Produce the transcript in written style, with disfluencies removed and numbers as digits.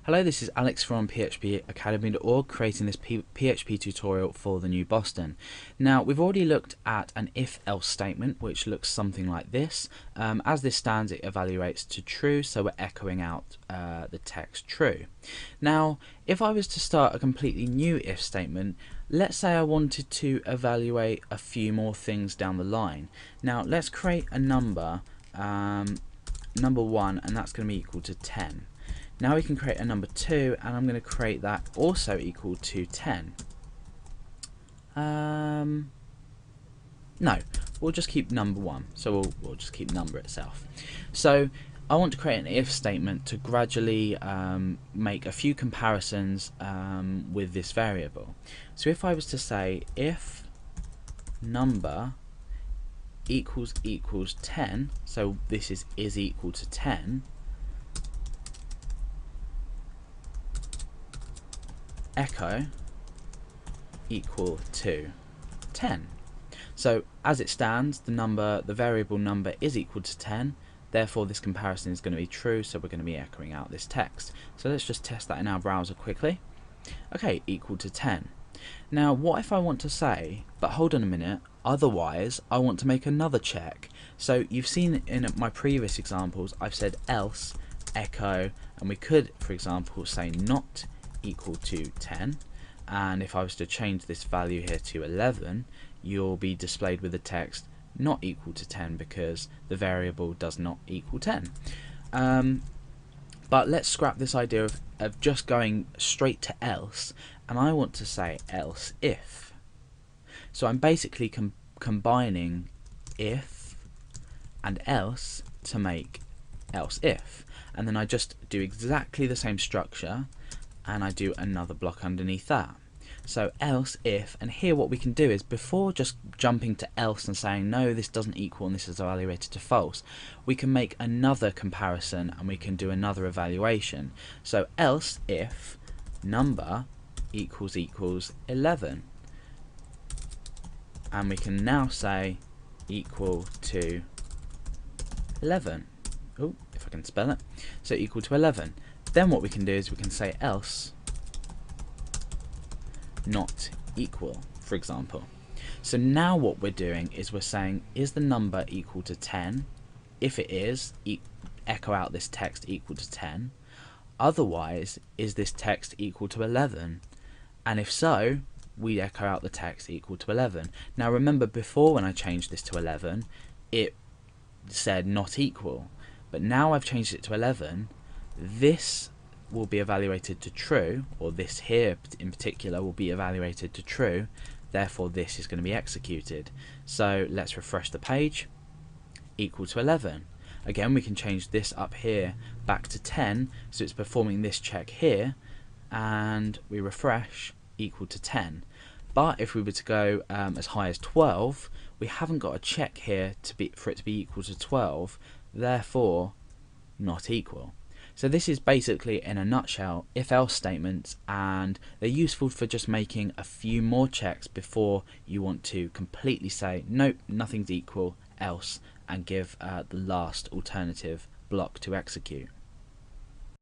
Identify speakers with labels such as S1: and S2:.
S1: Hello, this is Alex from phpacademy.org creating this PHP tutorial for the new Boston. Now, we've already looked at an if-else statement which looks something like this. As this stands, it evaluates to true, so we're echoing out the text true. Now, if I was to start a completely new if statement, let's say I wanted to evaluate a few more things down the line. Now, let's create a number, number 1, and that's going to be equal to 10. Now we can create a number 2, and I'm going to create that also equal to 10. No, we'll just keep number 1, so we'll just keep number itself. So I want to create an if statement to gradually make a few comparisons with this variable. So if I was to say if number equals 10, so this is equal to 10, echo equal to 10. So as it stands, the variable number is equal to 10, therefore this comparison is going to be true, so we're going to be echoing out this text. So let's just test that in our browser quickly. Okay, equal to 10. Now what if I want to say, but hold on a minute, otherwise I want to make another check. So you've seen in my previous examples I've said else, echo, and we could, for example, say not equal to 10, and if I was to change this value here to 11, you'll be displayed with the text not equal to 10 because the variable does not equal 10. But let's scrap this idea of just going straight to else, and I want to say else if. So I'm basically combining if and else to make else if, and then I just do exactly the same structure and I do another block underneath that. So else if, and here what we can do is, before just jumping to else and saying no, this doesn't equal and this is evaluated to false, we can make another comparison and we can do another evaluation. So else if number equals 11, and we can now say equal to 11. Oh, if I can spell it. So equal to 11. Then what we can do is we can say else not equal, for example. So now what we're doing is we're saying, is the number equal to 10? If it is, echo out this text equal to 10. Otherwise, is this text equal to 11? And if so, we echo out the text equal to 11. Now remember, before when I changed this to 11, it said not equal. But now I've changed it to 11, this will be evaluated to true, or this here in particular will be evaluated to true, therefore this is going to be executed. So let's refresh the page, equal to 11. Again, we can change this up here back to 10, so it's performing this check here, and we refresh, equal to 10. But if we were to go as high as 12, we haven't got a check here for it to be equal to 12, therefore not equal. So this is basically, in a nutshell, if-else statements, and they're useful for just making a few more checks before you want to completely say nope, nothing's equal, else, and give the last alternative block to execute.